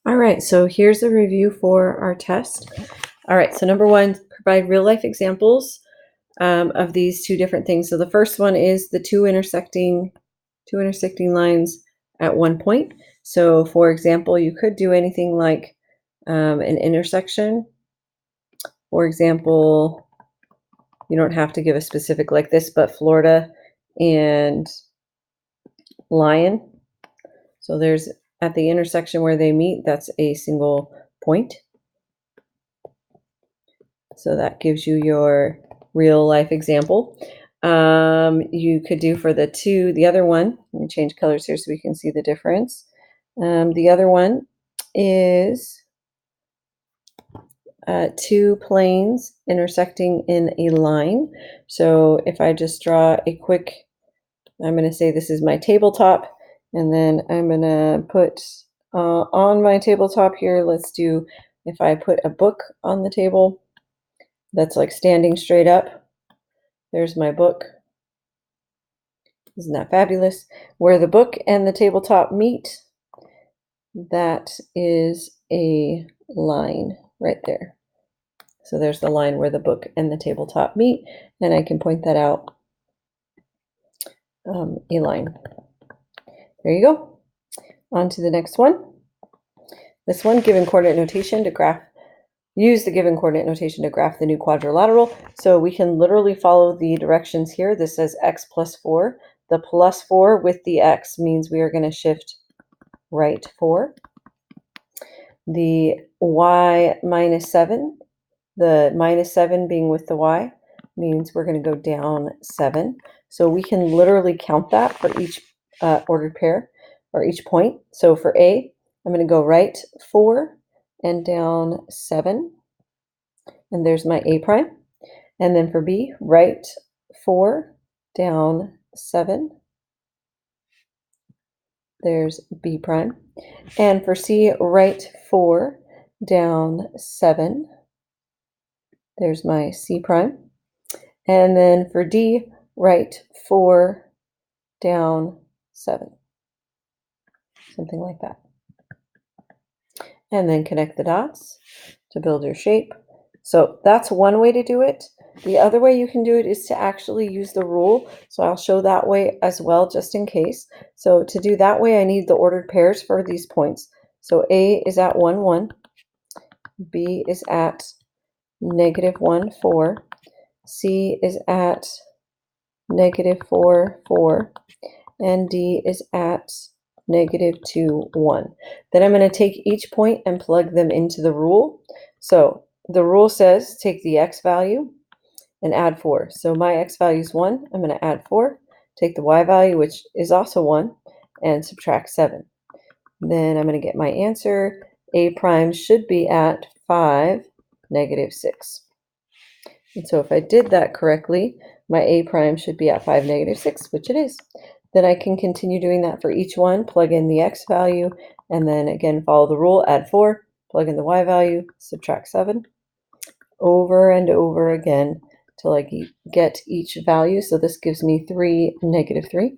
All right, so here's a review for our test. All right, so number one, provide real life examples of these two different things. So the first one is the two intersecting lines at one point. So for example, you could do anything like an intersection. For example, you don't have to give a specific like this, but Florida and Lion. So there's at the intersection where they meet, that's a single point. So that gives you your real life example. You could do for the other one, let me change colors here so we can see the difference. The other one is two planes intersecting in a line. So if I just draw a quick, I'm going to say this is my tabletop, and then I'm going to put on my tabletop here, let's do, if I put a book on the table, that's like standing straight up. There's my book. Isn't that fabulous? Where the book and the tabletop meet, that is a line right there. So there's the line where the book and the tabletop meet, and I can point that out, a line. There you go. On to the next one. This one, given coordinate notation to graph. Use the given coordinate notation to graph the new quadrilateral. So we can literally follow the directions here. This says x plus 4. The plus 4 with the x means we are going to shift right 4. The y minus 7, the minus 7 being with the y, means we're going to go down 7. So we can literally count that for each ordered pair or each point. So for A, I'm going to go right 4 and down 7. And there's my A prime. And then for B, right 4, down 7. There's B prime. And for C, right 4, down 7. There's my C prime. And then for D, right 4, down 7. Something like that. And then connect the dots to build your shape. So that's one way to do it. The other way you can do it is to actually use the rule. So I'll show that way as well, just in case. So to do that way, I need the ordered pairs for these points. So A is at 1, 1. B is at -1, 4. C is at -4, 4. And D is at -2, 1. Then I'm going to take each point and plug them into the rule. So the rule says take the x value and add 4. So my x value is 1. I'm going to add 4. Take the y value, which is also 1, and subtract 7. Then I'm going to get my answer. A prime should be at 5, -6. And so if I did that correctly, my A prime should be at 5, -6, which it is. Then I can continue doing that for each one, plug in the x value, and then again follow the rule, add 4, plug in the y value, subtract 7, over and over again till I get each value. So this gives me 3, -3.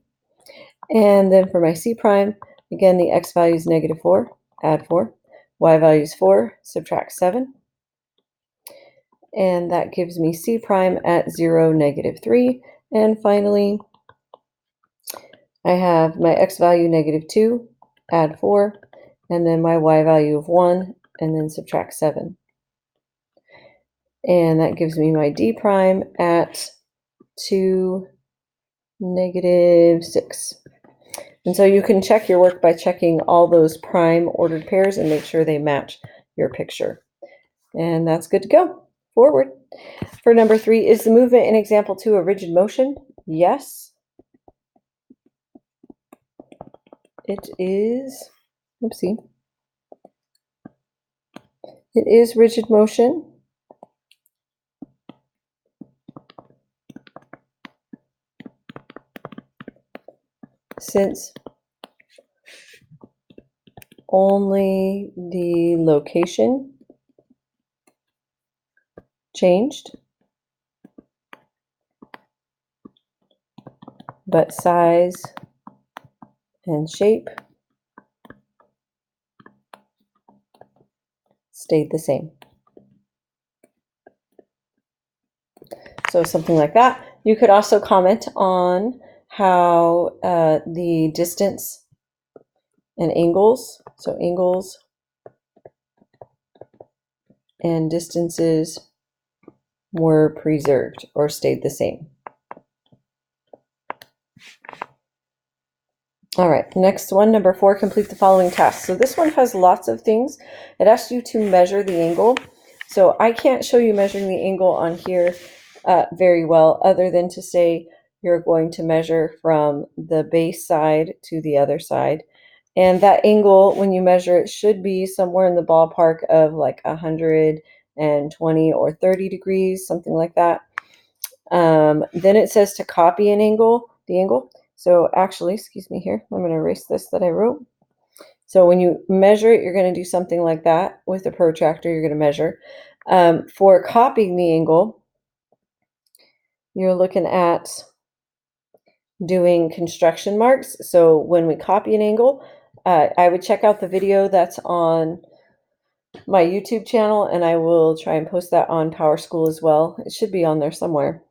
And then for my C prime, again, the x value is -4, add 4, y value is 4, subtract 7. And that gives me C prime at 0, -3. And finally, I have my x value -2, add 4, and then my y value of 1, and then subtract 7. And that gives me my D prime at 2, -6. And so you can check your work by checking all those prime ordered pairs and make sure they match your picture. And that's good to go. Forward. For number 3, is the movement in example 2 a rigid motion? Yes. It is. Oopsie. It is rigid motion. Since only the location changed, but size and shape stayed the same. So something like that. You could also comment on how the distance and angles, so angles and distances were preserved or stayed the same. All right, next one, number 4, complete the following tasks. So this one has lots of things. It asks you to measure the angle. So I can't show you measuring the angle on here very well, other than to say you're going to measure from the base side to the other side. And that angle, when you measure it, should be somewhere in the ballpark of like 120 or 30 degrees, something like that. Then it says to copy an angle, the angle. So actually, excuse me here, I'm going to erase this that I wrote. So when you measure it, you're going to do something like that. With a protractor, you're going to measure. For copying the angle, you're looking at doing construction marks. So when we copy an angle, I would check out the video that's on my YouTube channel, and I will try and post that on PowerSchool as well. It should be on there somewhere.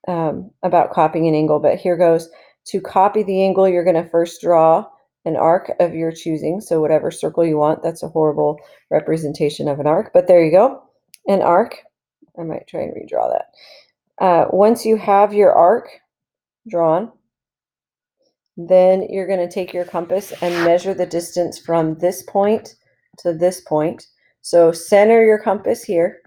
About copying an angle, but here goes. To copy the angle, you're going to first draw an arc of your choosing. So whatever circle you want. That's a horrible representation of an arc, but there you go. An arc. I might try and redraw that. Once you have your arc drawn, then you're going to take your compass and measure the distance from this point to this point. So center your compass here.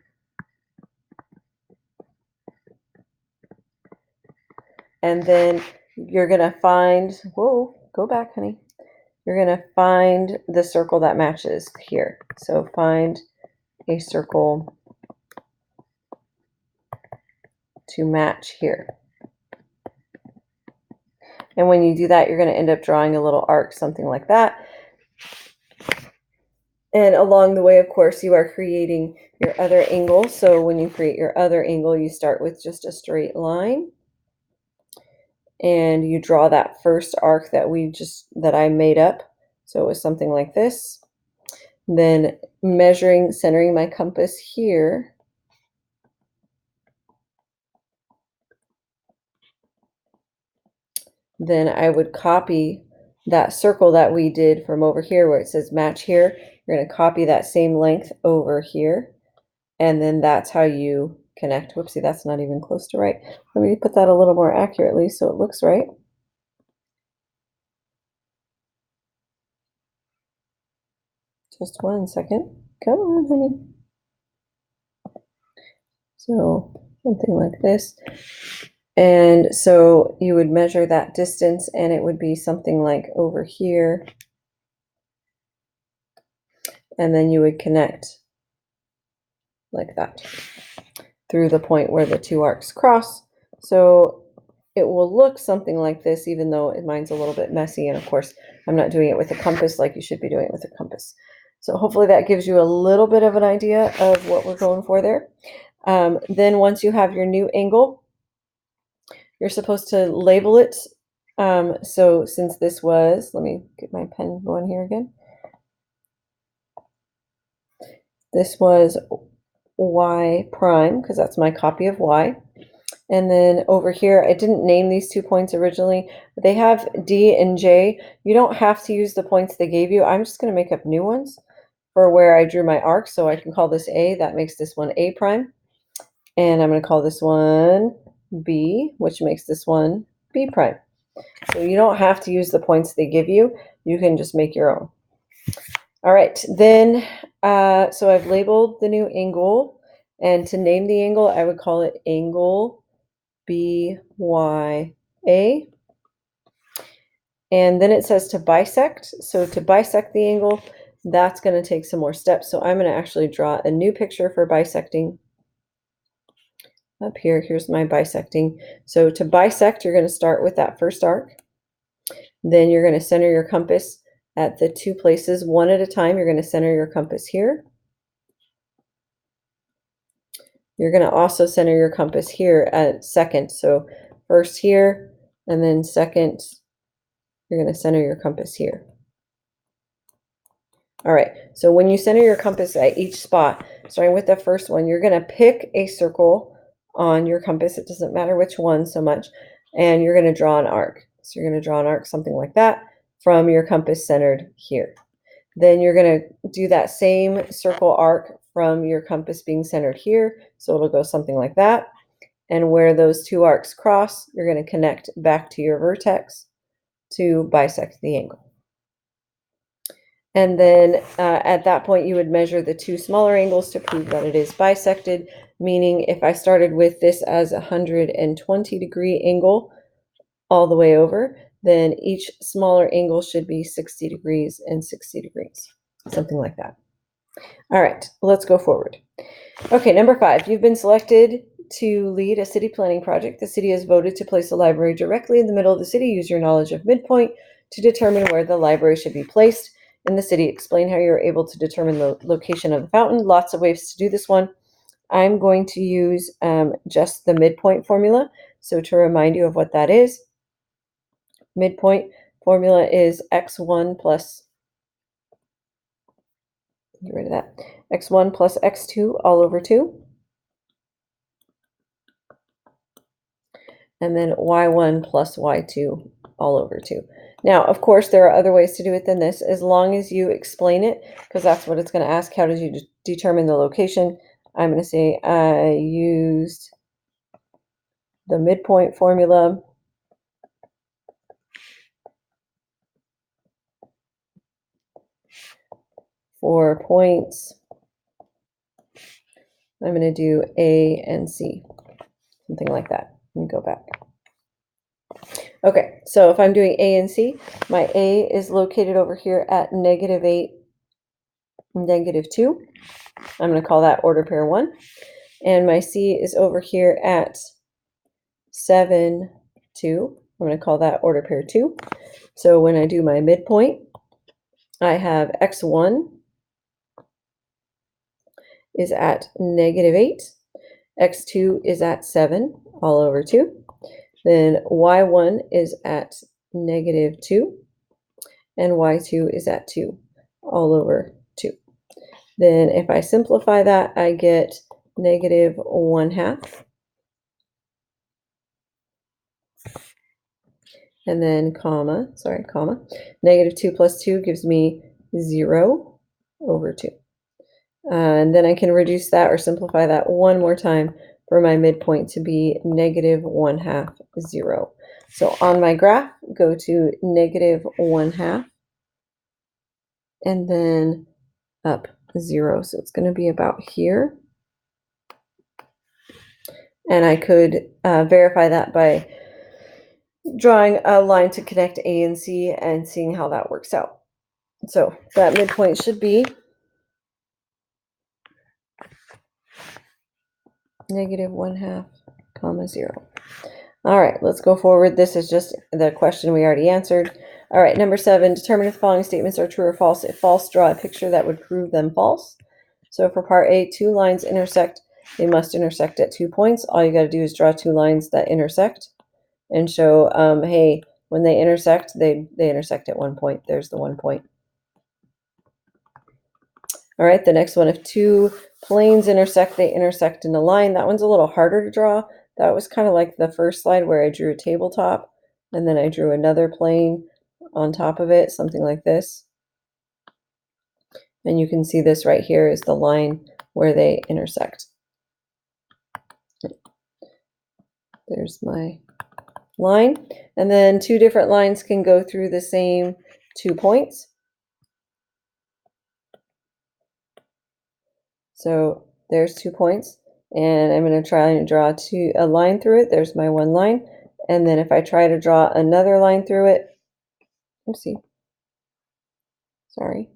And then you're going to find, whoa, go back, honey. You're going to find the circle that matches here. So find a circle to match here. And when you do that, you're going to end up drawing a little arc, something like that. And along the way, of course, you are creating your other angle. So when you create your other angle, you start with just a straight line. And you draw that first arc that I made up. So it was something like this. Then centering my compass here. Then I would copy that circle that we did from over here where it says match here. You're going to copy that same length over here. And then that's how you connect. Whoopsie, that's not even close to right. Let me put that a little more accurately so it looks right. Just 1 second. Come on, honey. So something like this. And so you would measure that distance, and it would be something like over here. And then you would connect like that through the point where the two arcs cross. So it will look something like this, even though mine's a little bit messy. And of course, I'm not doing it with a compass like you should be doing it with a compass. So hopefully that gives you a little bit of an idea of what we're going for there. Then once you have your new angle, you're supposed to label it. So since this was, let me get my pen going here again. This was y prime, because that's my copy of y. And then over here, I didn't name these 2 points originally, but they have D and J. You don't have to use the points they gave you. I'm just going to make up new ones for where I drew my arc. So I can call this A. That makes this one A prime. And I'm going to call this one B, which makes this one B prime. So you don't have to use the points they give you. You can just make your own. All right, then, so I've labeled the new angle. And to name the angle, I would call it angle BYA. And then it says to bisect. So to bisect the angle, that's going to take some more steps. So I'm going to actually draw a new picture for bisecting. Up here, here's my bisecting. So to bisect, you're going to start with that first arc. Then you're going to center your compass at the 2 places, one at a time. You're going to center your compass here. You're going to also center your compass here at second. So first here, and then second, you're going to center your compass here. All right, so when you center your compass at each spot, starting with the first one, you're going to pick a circle on your compass. It doesn't matter which one so much. And you're going to draw an arc. So you're going to draw an arc, something like that, from your compass centered here. Then you're going to do that same circle arc from your compass being centered here. So it'll go something like that. And where those two arcs cross, you're going to connect back to your vertex to bisect the angle. And then at that point, you would measure the two smaller angles to prove that it is bisected, meaning if I started with this as a 120-degree angle all the way over, then each smaller angle should be 60 degrees and 60 degrees, something like that. All right, let's go forward. Okay, number 5, you've been selected to lead a city planning project. The city has voted to place a library directly in the middle of the city. Use your knowledge of midpoint to determine where the library should be placed in the city. Explain how you're able to determine the location of the fountain. Lots of ways to do this one. I'm going to use just the midpoint formula. So to remind you of what that is, midpoint formula is x1 plus, get rid of that, x1 plus x2 all over 2. And then y1 plus y2 all over 2. Now, of course, there are other ways to do it than this, as long as you explain it, because that's what it's going to ask. How did you determine the location? I'm going to say I used the midpoint formula for points. I'm going to do A and C, something like that. Let me go back. Okay, so if I'm doing A and C, my A is located over here at -8, -2. I'm going to call that order pair 1. And my C is over here at 7, 2. I'm going to call that order pair 2. So when I do my midpoint, I have x1 is at -8, x2 is at 7 all over 2. Then y1 is at -2, and y2 is at 2 all over 2. Then if I simplify that, I get -1/2. And then comma, -2 plus 2 gives me 0 over 2. And then I can reduce that or simplify that one more time for my midpoint to be -1/2, 0. So on my graph, go to -1/2 and then up 0. So it's going to be about here. And I could verify that by drawing a line to connect A and C and seeing how that works out. So that midpoint should be -1/2, 0. All right, let's go forward. This is just the question we already answered. All right, number 7, determine if the following statements are true or false. If false, draw a picture that would prove them false. So for part A, 2 lines intersect. They must intersect at 2 points. All you got to do is draw 2 lines that intersect and show, hey, when they intersect, they intersect at 1 point. There's the 1 point. All right, the next one, if 2 planes intersect, they intersect in a line. That one's a little harder to draw. That was kind of like the first slide where I drew a tabletop and then I drew another plane on top of it, something like this. And you can see this right here is the line where they intersect. There's my line. And then 2 different lines can go through the same 2 points. So there's 2 points. And I'm going to try and draw a line through it. There's my one line. And then if I try to draw another line through it, oopsie, sorry.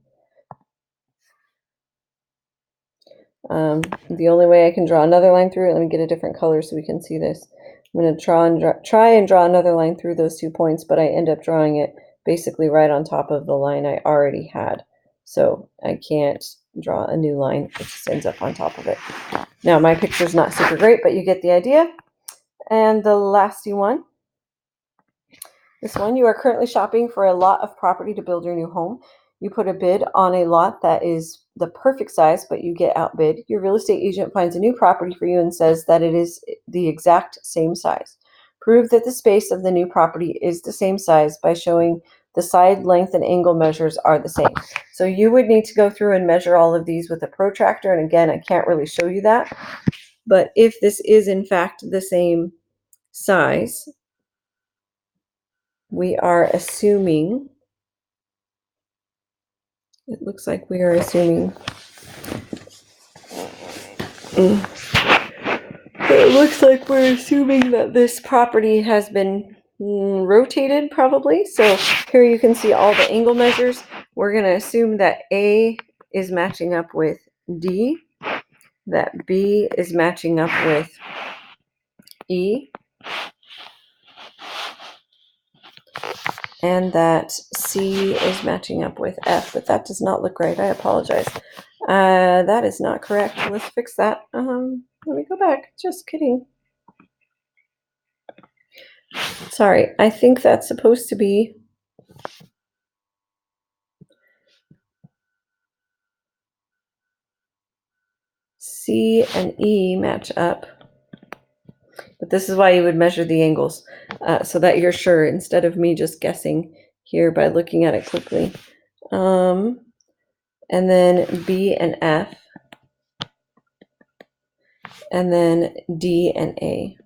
The only way I can draw another line through it, let me get a different color so we can see this. I'm going to try and draw another line through those 2 points, but I end up drawing it basically right on top of the line I already had. So I can't draw a new line. It just ends up on top of it. Now my picture's not super great, but you get the idea. And the last one. This one, you are currently shopping for a lot of property to build your new home. you put a bid on a lot that is the perfect size, but you get outbid. Your real estate agent finds a new property for you and says that it is the exact same size. Prove that the space of the new property is the same size by showing the side length and angle measures are the same. So you would need to go through and measure all of these with a protractor. And again, I can't really show you that. But if this is in fact the same size, we are assuming, it looks like we are assuming, it looks like we're assuming that this property has been rotated probably. So here you can see all the angle measures. We're going to assume that A is matching up with D, that B is matching up with E, and that C is matching up with F, but that does not look right. I apologize. That is not correct. Let's fix that. Let me go back. Just kidding. Sorry, I think that's supposed to be C and E match up. But this is why you would measure the angles, so that you're sure, instead of me just guessing here by looking at it quickly. And then B and F, and then D and A.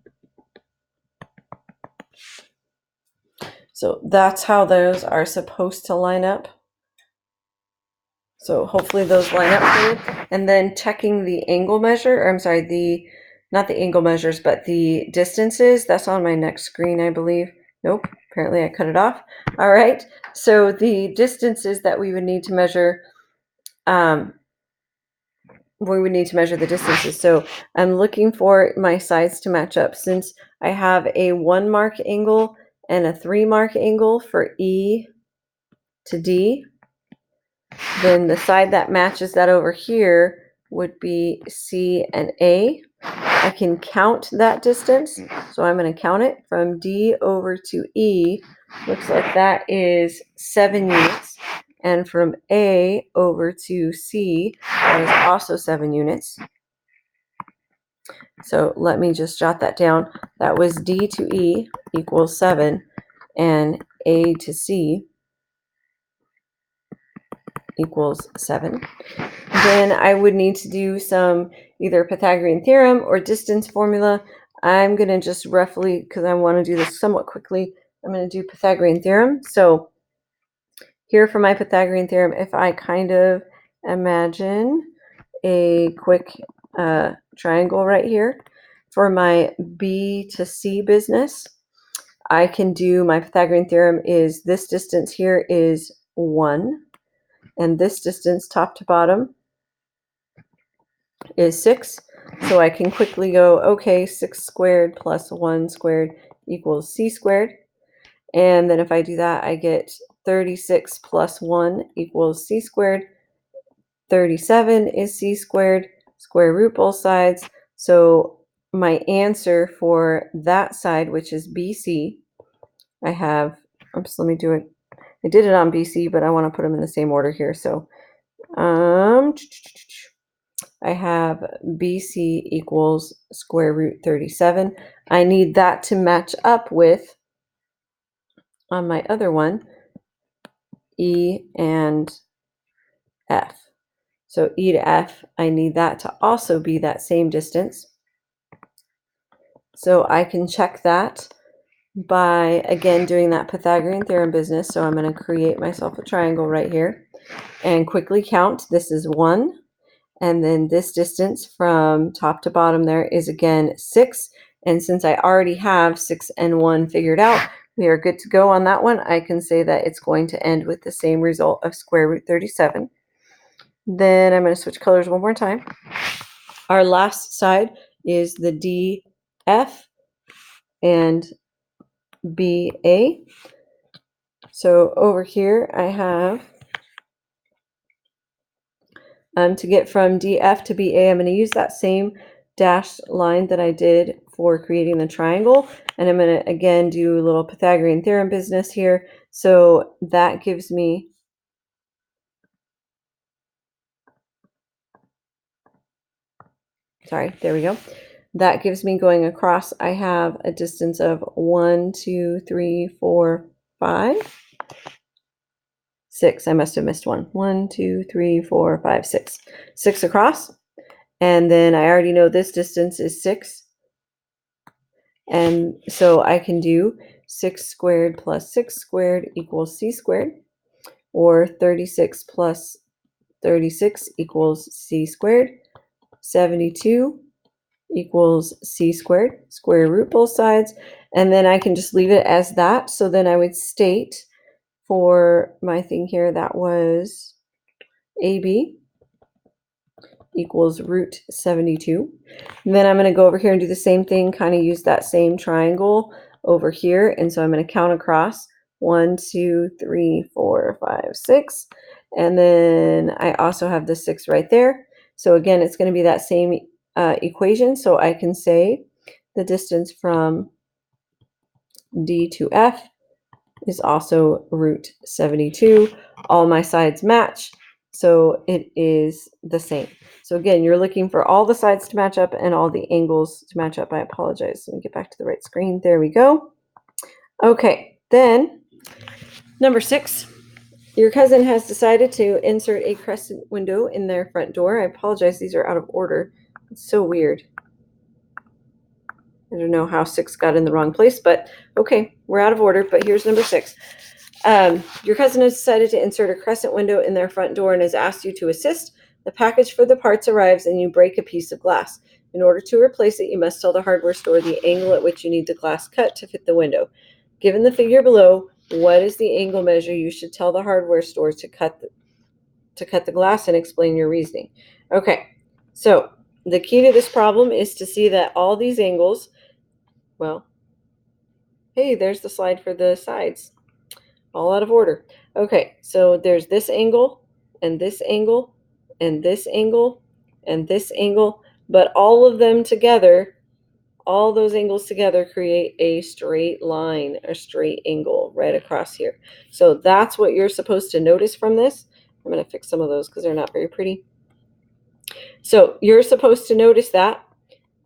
So that's how those are supposed to line up. So hopefully those line up for you. And then checking the angle measure, or I'm sorry, not the angle measures, but the distances. That's on my next screen, I believe. Nope, apparently I cut it off. All right, so the distances that we would need to measure, we would need to measure the distances. So I'm looking for my sides to match up. Since I have a 1 mark angle and a 3 mark angle for E to D, then the side that matches that over here would be C and A. I can count that distance, so I'm going to count it from D over to E. Looks like that is 7 units. And from A over to C, that is also 7 units. So let me just jot that down. That was D to E equals 7, and A to C equals 7. Then I would need to do some either Pythagorean theorem or distance formula. I'm going to just roughly, because I want to do this somewhat quickly, I'm going to do Pythagorean theorem. So here for my Pythagorean theorem, if I kind of imagine a quick triangle right here for my B to C business, I can do my Pythagorean theorem is this distance here is 1, and this distance top to bottom is 6. So I can quickly go, okay, 6 squared plus 1 squared equals C squared. And then if I do that, I get 36 plus 1 equals C squared. 37 is C squared, square root both sides. So my answer for that side, which is BC, I have, oops, let me do it. I did it on BC, but I want to put them in the same order here. So I have BC equals square root 37. I need that to match up with, on my other one, E and F. So E to F, I need that to also be that same distance. So I can check that by, again, doing that Pythagorean theorem business. So I'm going to create myself a triangle right here and quickly count. This is 1. And then this distance from top to bottom there is again 6. And since I already have 6 and 1 figured out, we are good to go on that one. I can say that it's going to end with the same result of square root 37. Then I'm going to switch colors one more time. Our last side is the DF and BA. So over here I have, to get from DF to BA, I'm going to use that same dashed line that I did for creating the triangle. And I'm going to, again, do a little Pythagorean theorem business here. So that gives me sorry, there we go. That gives me going across, I have a distance of 1, 2, 3, 4, 5, 6. I must have missed one. 1, 2, 3, 4, 5, 6. 6 across. And then I already know this distance is 6. And so I can do 6 squared plus 6 squared equals c squared, or 36 plus 36 equals c squared. 72 equals c squared, square root both sides, and then I can just leave it as that. So then I would state for my thing here, that was AB equals root 72. And then I'm going to go over here and do the same thing, kind of use that same triangle over here. And so I'm going to count across 1, 2, 3, 4, 5, 6. And then I also have the 6 right there. So again, it's going to be that same equation. So I can say the distance from D to F is also root 72. All my sides match, so it is the same. So again, you're looking for all the sides to match up and all the angles to match up. I apologize. Let me get back to the right screen. There we go. Okay, then number 6. Your cousin has decided to insert a crescent window in their front door. I apologize, these are out of order. It's so weird. I don't know how 6 got in the wrong place, but okay, we're out of order. But here's number 6. Your cousin has decided to insert a crescent window in their front door and has asked you to assist. The package for the parts arrives and you break a piece of glass. In order to replace it, you must tell the hardware store the angle at which you need the glass cut to fit the window. Given the figure below, what is the angle measure you should tell the hardware store to cut the glass, and explain your reasoning. Okay, so the key to this problem is to see that all these angles, well, hey, there's the slide for the sides. All out of order. Okay, so there's this angle, and this angle, and this angle, and this angle, but all of them together, all those angles together create a straight line, a straight angle right across here. So that's what you're supposed to notice from this. I'm going to fix some of those because they're not very pretty. So you're supposed to notice that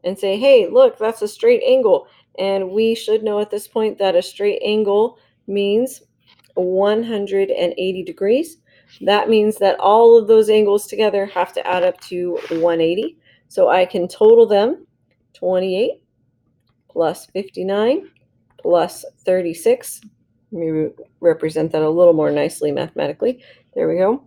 and say, hey, look, that's a straight angle. And we should know at this point that a straight angle means 180 degrees. That means that all of those angles together have to add up to 180. So I can total them: 28 plus 59 plus 36. Let me represent that a little more nicely mathematically. There we go.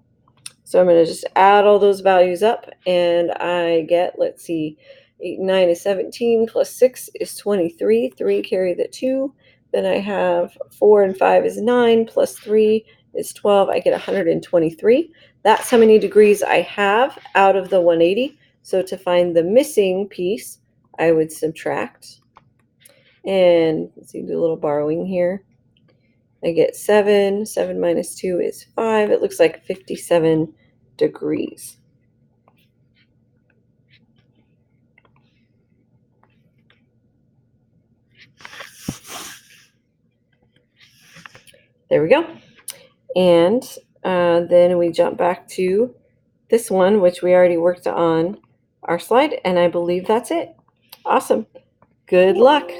So I'm going to just add all those values up, and I get, let's see, 8 and 9 is 17, plus 6 is 23. 3 carry the 2. Then I have 4 and 5 is 9, plus 3 is 12. I get 123. That's how many degrees I have out of the 180. So to find the missing piece, I would subtract. And let's see, do a little borrowing here. I get 7. 7 minus 2 is 5. It looks like 57 degrees. There we go. And then we jump back to this one, which we already worked on our slide, and I believe that's it. Awesome. Good luck.